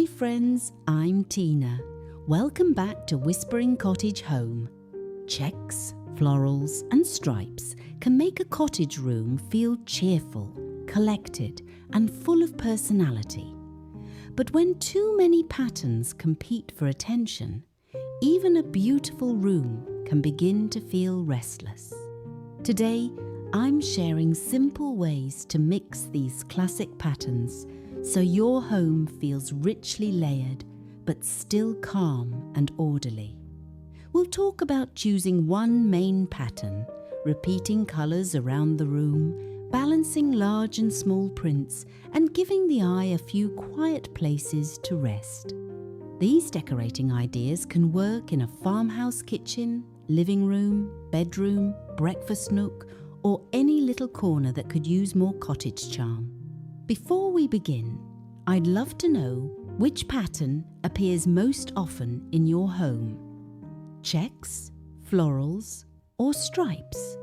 Hi friends, I'm Tina. Welcome back to Whispering Cottage Home. Checks, florals and stripes can make a cottage room feel cheerful, collected and full of personality. But when too many patterns compete for attention, even a beautiful room can begin to feel restless. Today, I'm sharing simple ways to mix these classic patterns so your home feels richly layered but still calm and orderly. We'll talk about choosing one main pattern, repeating colours around the room, balancing large and small prints, and giving the eye a few quiet places to rest. These decorating ideas can work in a farmhouse kitchen, living room, bedroom, breakfast nook, or any little corner that could use more cottage charm. Before we begin, I'd love to know which pattern appears most often in your home. Checks, florals, or stripes?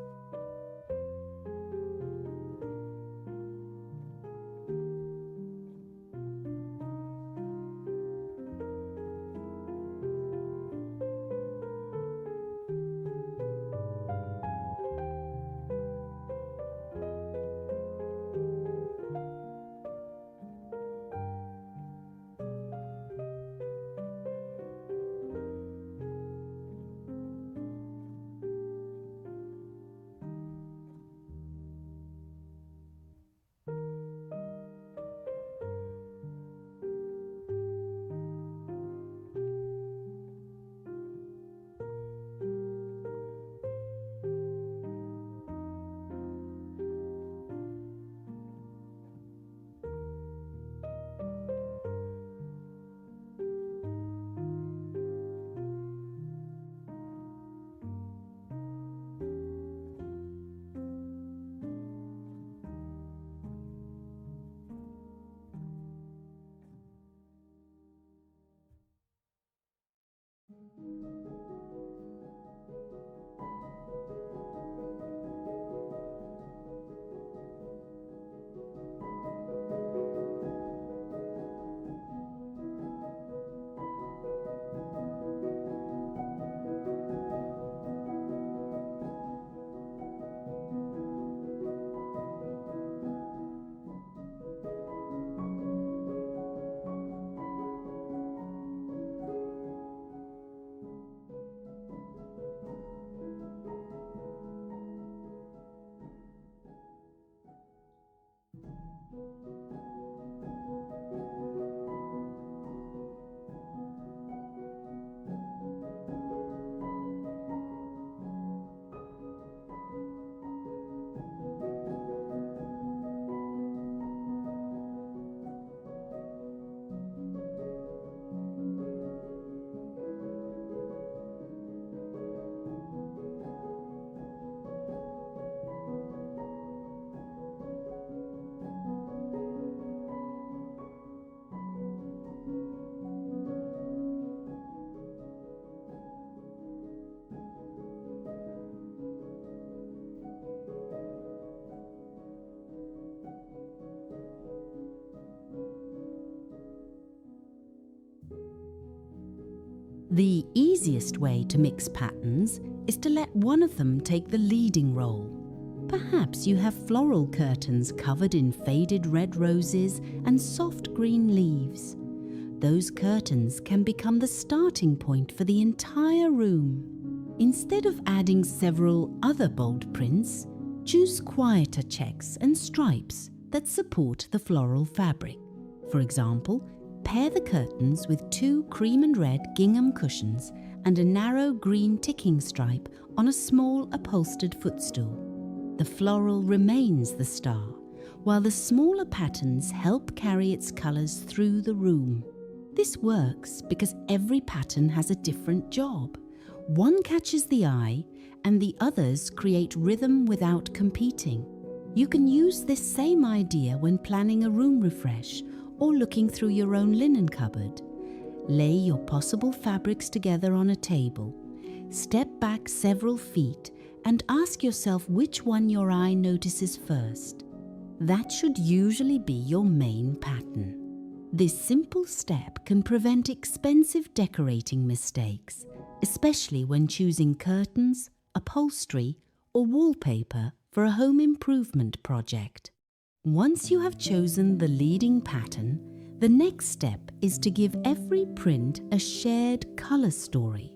The easiest way to mix patterns is to let one of them take the leading role. Perhaps you have floral curtains covered in faded red roses and soft green leaves. Those curtains can become the starting point for the entire room. Instead of adding several other bold prints, choose quieter checks and stripes that support the floral fabric. For example, pair the curtains with 2 cream and red gingham cushions and a narrow green ticking stripe on a small upholstered footstool. The floral remains the star, while the smaller patterns help carry its colours through the room. This works because every pattern has a different job. One catches the eye, and the others create rhythm without competing. You can use this same idea when planning a room refresh or looking through your own linen cupboard. Lay your possible fabrics together on a table, step back several feet, and ask yourself which one your eye notices first. That should usually be your main pattern. This simple step can prevent expensive decorating mistakes, especially when choosing curtains, upholstery, or wallpaper for a home improvement project. Once you have chosen the leading pattern, the next step is to give every print a shared color story.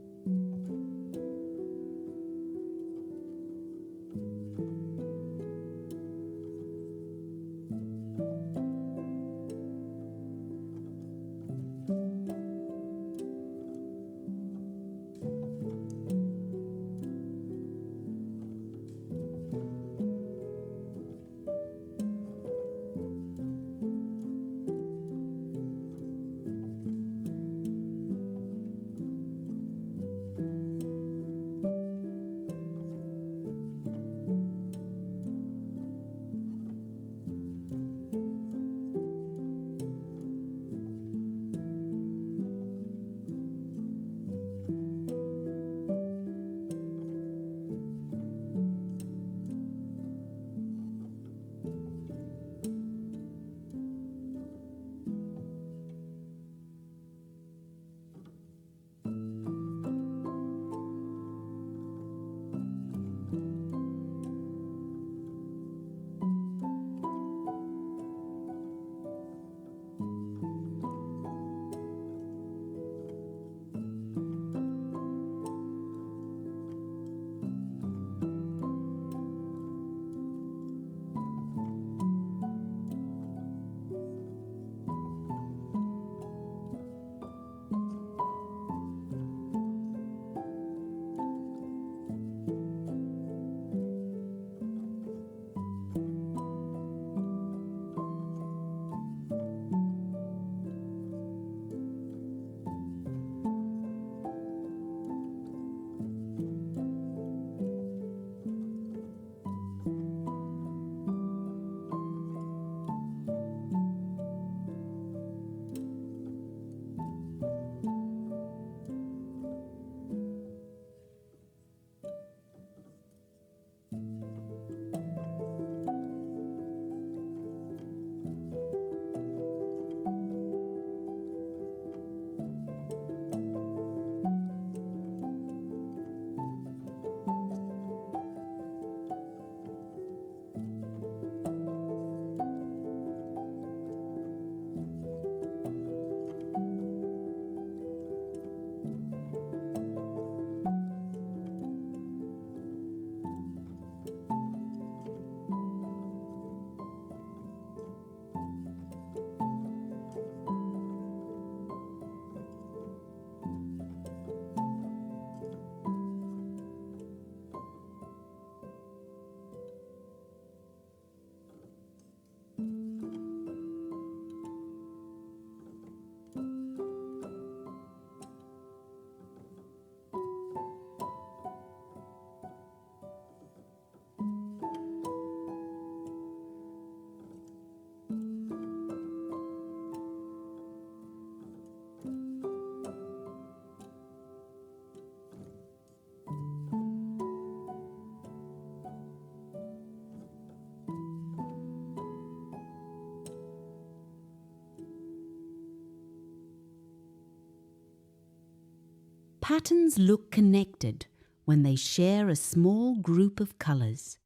Patterns look connected when they share a small group of colours.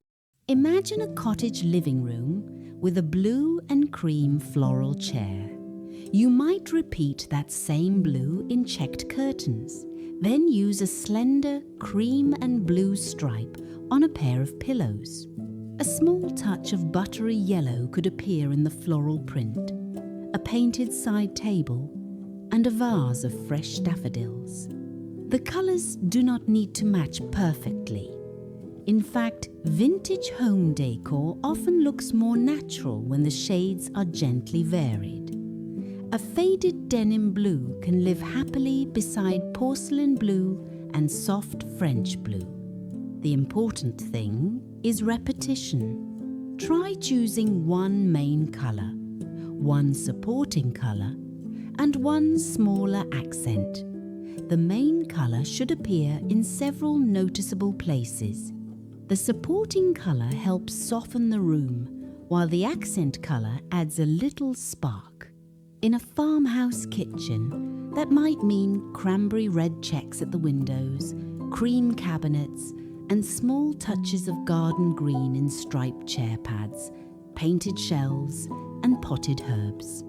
Imagine a cottage living room with a blue and cream floral chair. You might repeat that same blue in checked curtains, then use a slender cream and blue stripe on a pair of pillows. A small touch of buttery yellow could appear in the floral print, a painted side table, and a vase of fresh daffodils. The colours do not need to match perfectly. In fact, vintage home decor often looks more natural when the shades are gently varied. A faded denim blue can live happily beside porcelain blue and soft French blue. The important thing is repetition. Try choosing one main colour, one supporting colour, and one smaller accent. The main colour should appear in several noticeable places. The supporting colour helps soften the room, while the accent colour adds a little spark. In a farmhouse kitchen, that might mean cranberry red checks at the windows, cream cabinets, and small touches of garden green in striped chair pads, painted shelves, and potted herbs.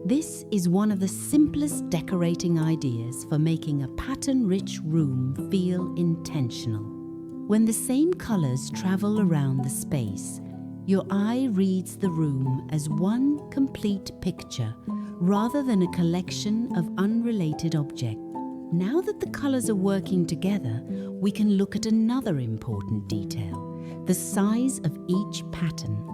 This is one of the simplest decorating ideas for making a pattern-rich room feel intentional. When the same colours travel around the space, your eye reads the room as one complete picture rather than a collection of unrelated objects. Now that the colours are working together, we can look at another important detail: the size of each pattern.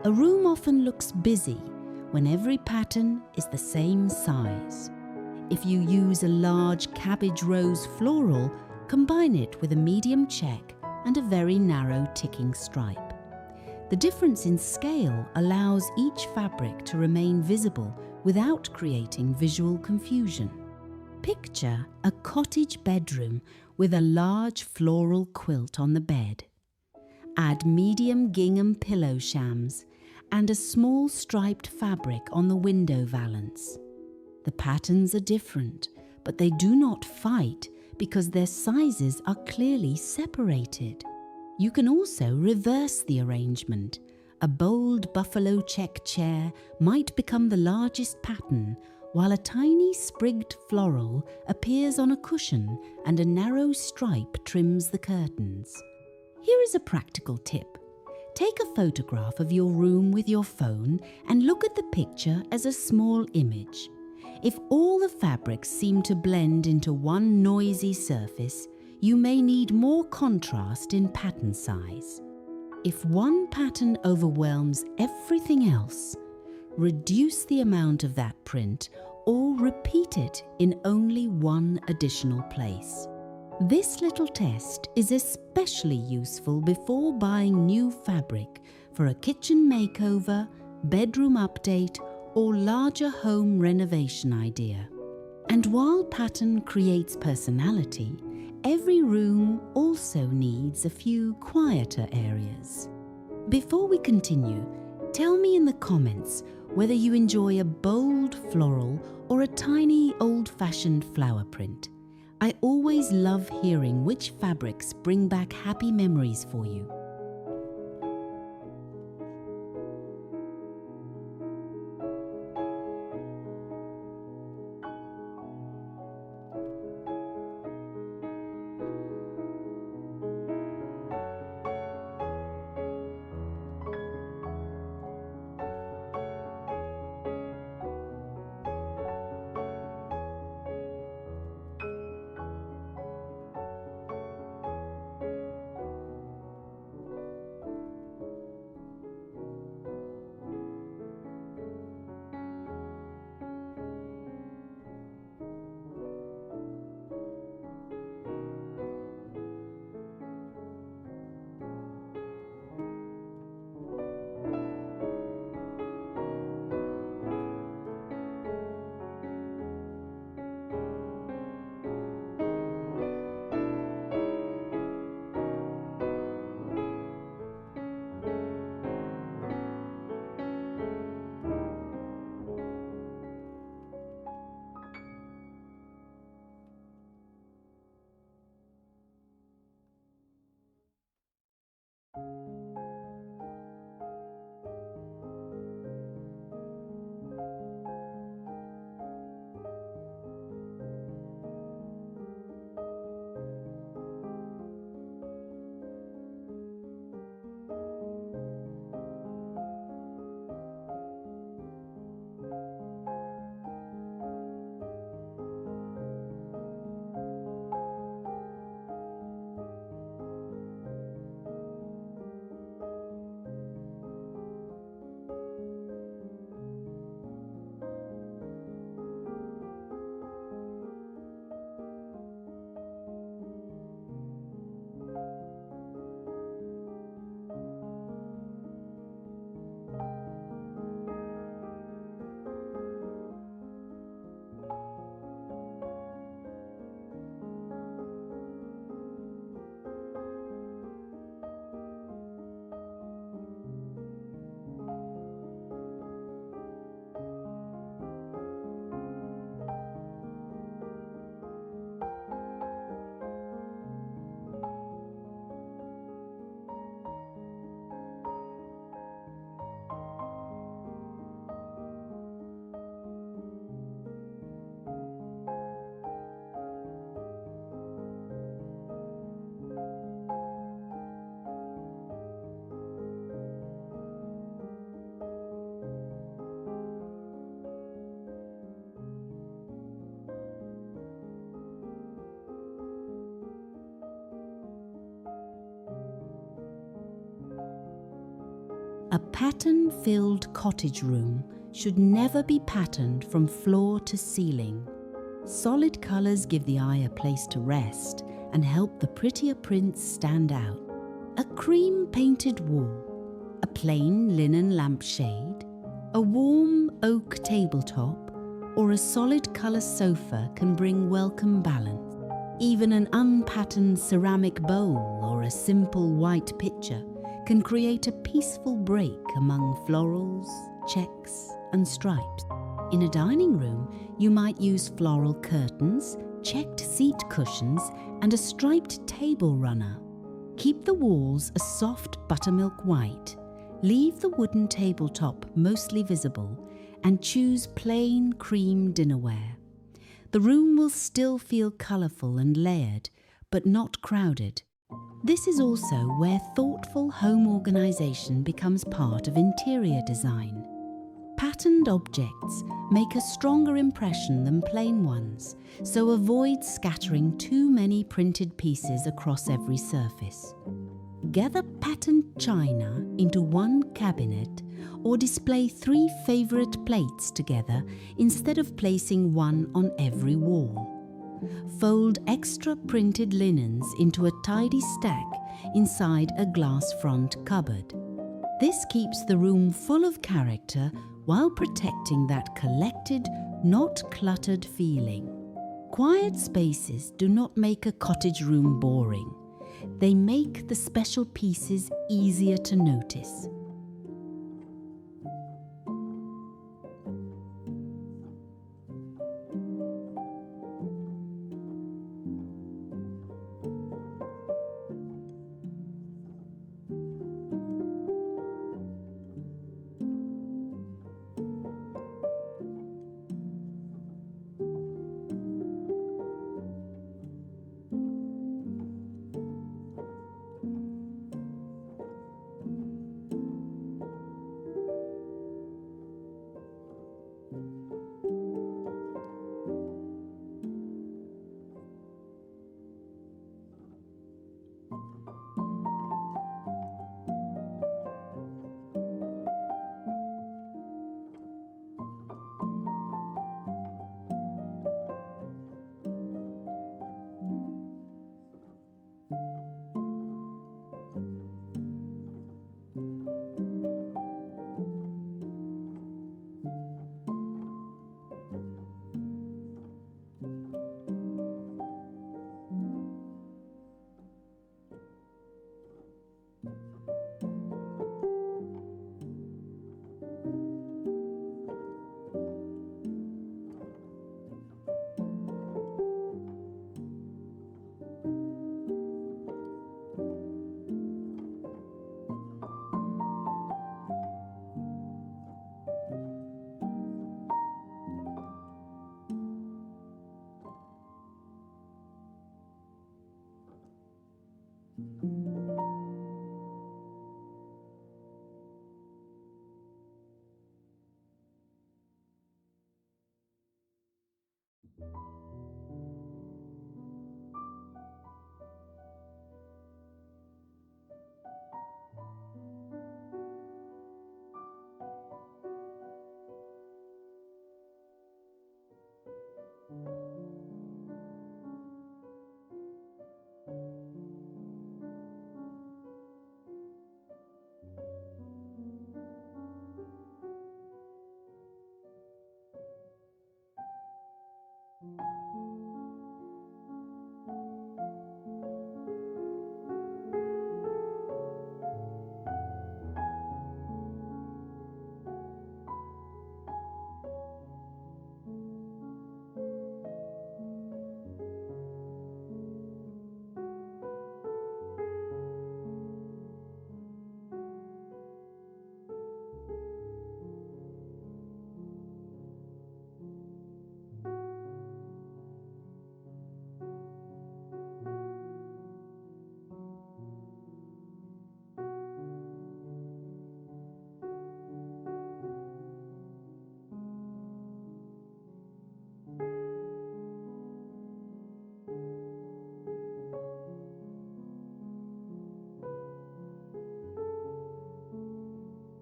A room often looks busy when every pattern is the same size. If you use a large cabbage rose floral, combine it with a medium check and a very narrow ticking stripe. The difference in scale allows each fabric to remain visible without creating visual confusion. Picture a cottage bedroom with a large floral quilt on the bed. Add medium gingham pillow shams and a small striped fabric on the window valance. The patterns are different, but they do not fight because their sizes are clearly separated. You can also reverse the arrangement. A bold buffalo check chair might become the largest pattern, while a tiny sprigged floral appears on a cushion and a narrow stripe trims the curtains. Here is a practical tip. Take a photograph of your room with your phone and look at the picture as a small image. If all the fabrics seem to blend into one noisy surface, you may need more contrast in pattern size. If one pattern overwhelms everything else, reduce the amount of that print or repeat it in only one additional place. This little test is especially useful before buying new fabric for a kitchen makeover, bedroom update, or larger home renovation idea. And while pattern creates personality, every room also needs a few quieter areas. Before we continue, tell me in the comments whether you enjoy a bold floral or a tiny old-fashioned flower print. I always love hearing which fabrics bring back happy memories for you. A pattern-filled cottage room should never be patterned from floor to ceiling. Solid colours give the eye a place to rest and help the prettier prints stand out. A cream-painted wall, a plain linen lampshade, a warm oak tabletop, or a solid colour sofa can bring welcome balance. Even an unpatterned ceramic bowl or a simple white pitcher can create a peaceful break among florals, checks, and stripes. In a dining room, you might use floral curtains, checked seat cushions, and a striped table runner. Keep the walls a soft buttermilk white. Leave the wooden tabletop mostly visible and choose plain cream dinnerware. The room will still feel colourful and layered, but not crowded. This is also where thoughtful home organisation becomes part of interior design. Patterned objects make a stronger impression than plain ones, so avoid scattering too many printed pieces across every surface. Gather patterned china into one cabinet or display 3 favorite plates together instead of placing one on every wall. Fold extra printed linens into a tidy stack inside a glass front cupboard. This keeps the room full of character while protecting that collected, not cluttered feeling. Quiet spaces do not make a cottage room boring. They make the special pieces easier to notice.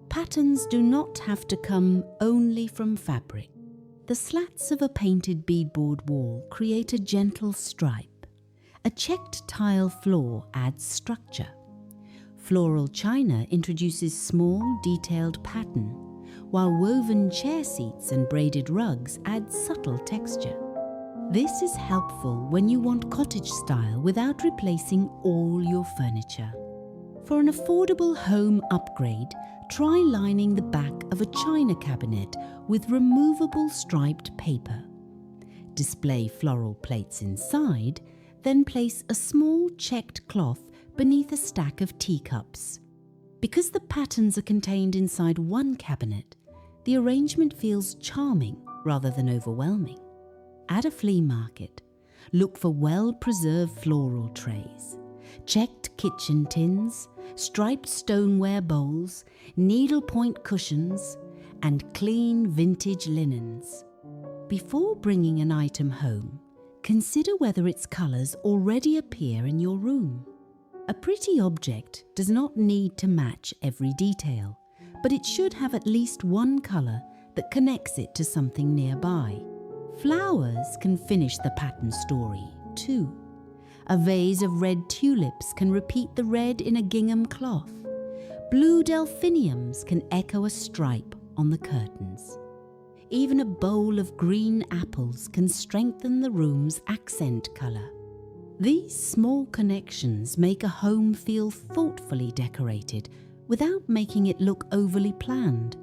Patterns do not have to come only from fabric. The slats of a painted beadboard wall create a gentle stripe. A checked tile floor adds structure. Floral china introduces small, detailed pattern, while woven chair seats and braided rugs add subtle texture. This is helpful when you want cottage style without replacing all your furniture. For an affordable home upgrade, try lining the back of a china cabinet with removable striped paper. Display floral plates inside, then place a small checked cloth beneath a stack of teacups. Because the patterns are contained inside one cabinet, the arrangement feels charming rather than overwhelming. At a flea market, look for well-preserved floral trays, checked kitchen tins, striped stoneware bowls, needlepoint cushions, and clean vintage linens. Before bringing an item home, consider whether its colours already appear in your room. A pretty object does not need to match every detail, but it should have at least one colour that connects it to something nearby. Flowers can finish the pattern story too. A vase of red tulips can repeat the red in a gingham cloth. Blue delphiniums can echo a stripe on the curtains. Even a bowl of green apples can strengthen the room's accent colour. These small connections make a home feel thoughtfully decorated without making it look overly planned.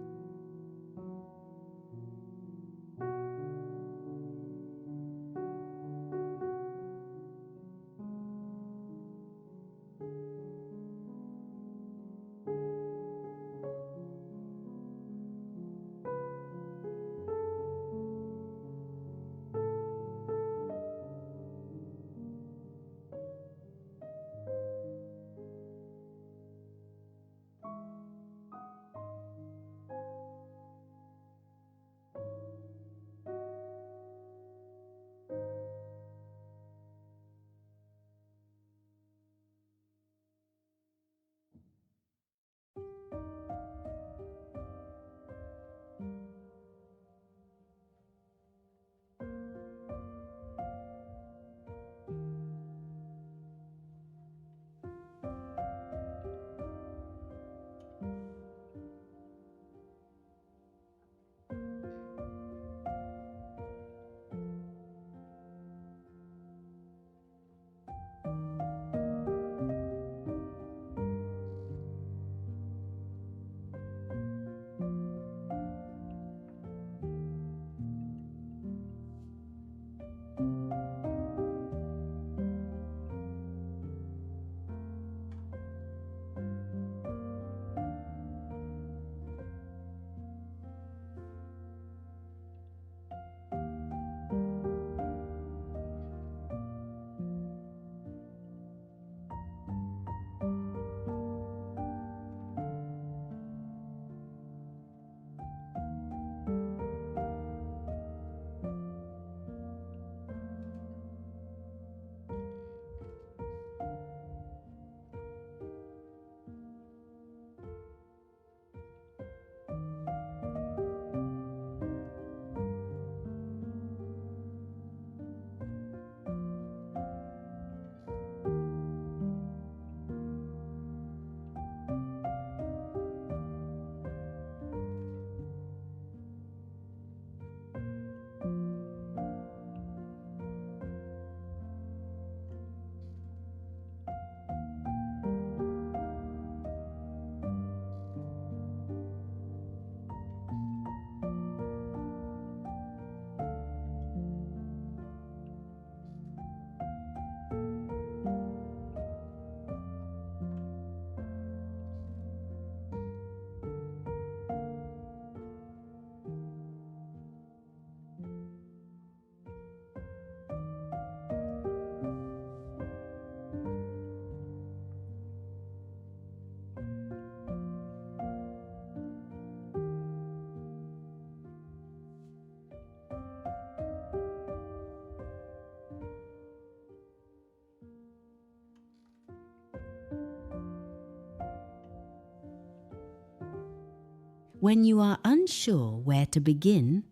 When you are unsure where to begin,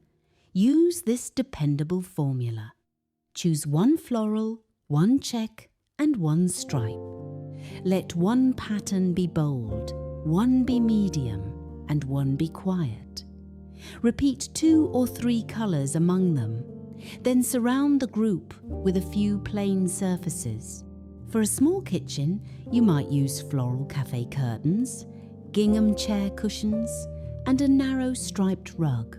use this dependable formula. Choose one floral, one check, and one stripe. Let one pattern be bold, one be medium, and one be quiet. Repeat 2 or 3 colours among them, then surround the group with a few plain surfaces. For a small kitchen, you might use floral cafe curtains, gingham chair cushions, and a narrow striped rug.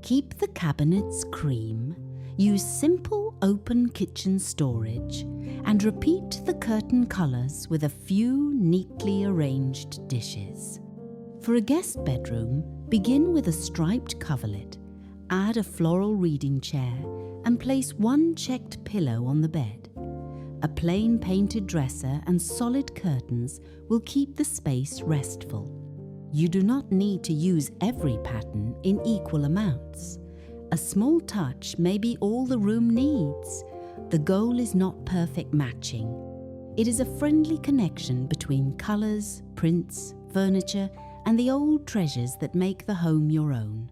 Keep the cabinets cream, use simple open kitchen storage, and repeat the curtain colours with a few neatly arranged dishes. For a guest bedroom, begin with a striped coverlet, add a floral reading chair, and place one checked pillow on the bed. A plain painted dresser and solid curtains will keep the space restful. You do not need to use every pattern in equal amounts. A small touch may be all the room needs. The goal is not perfect matching. It is a friendly connection between colours, prints, furniture, and the old treasures that make the home your own.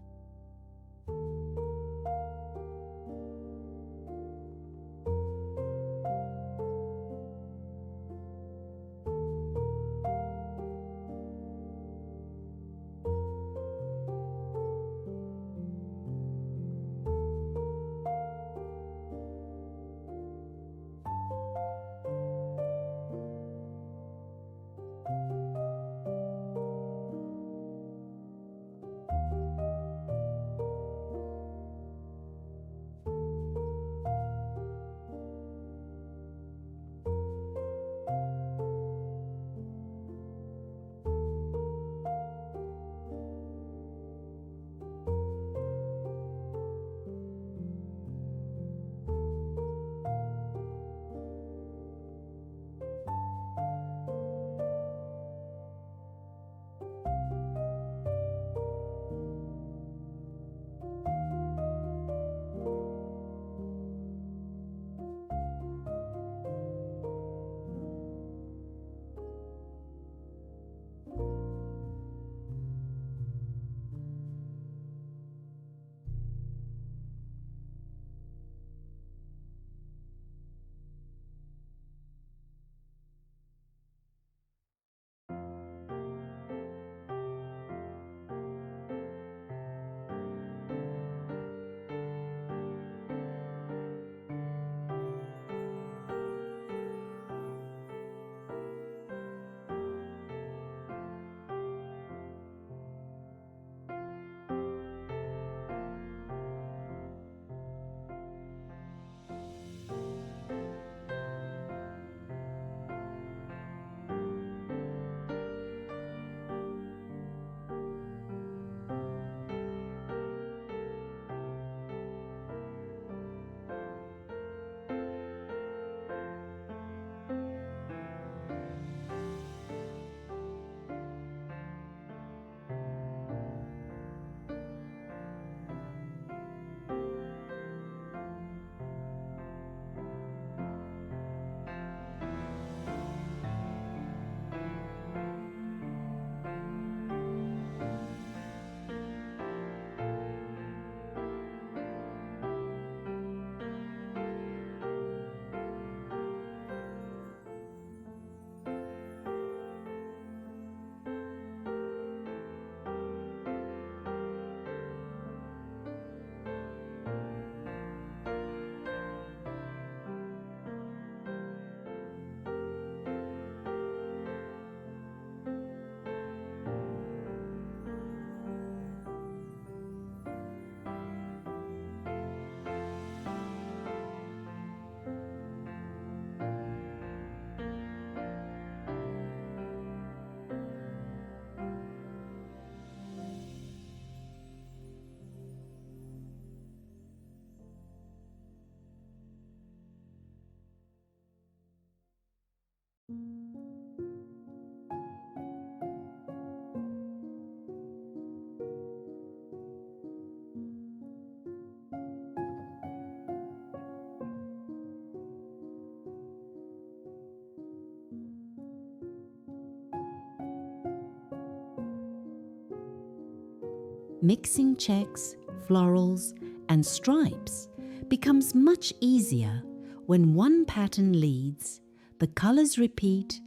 Mixing checks, florals, and stripes becomes much easier when one pattern leads, the colours repeat,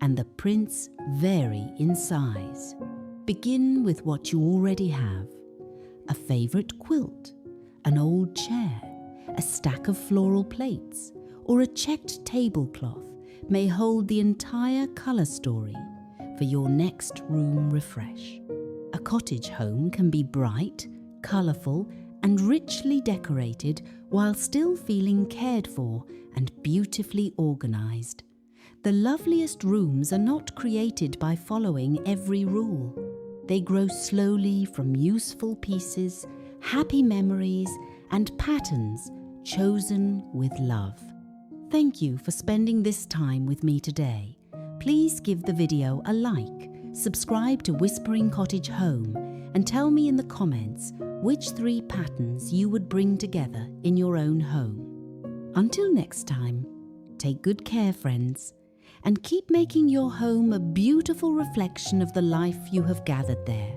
and the prints vary in size. Begin with what you already have: a favourite quilt, an old chair, a stack of floral plates, or a checked tablecloth may hold the entire colour story for your next room refresh. A cottage home can be bright, colourful, and richly decorated while still feeling cared for and beautifully organised. The loveliest rooms are not created by following every rule. They grow slowly from useful pieces, happy memories, and patterns chosen with love. Thank you for spending this time with me today. Please give the video a like, Subscribe to Whispering Cottage Home and tell me in the comments which 3 patterns you would bring together in your own home. Until next time, take good care, friends, and keep making your home a beautiful reflection of the life you have gathered there.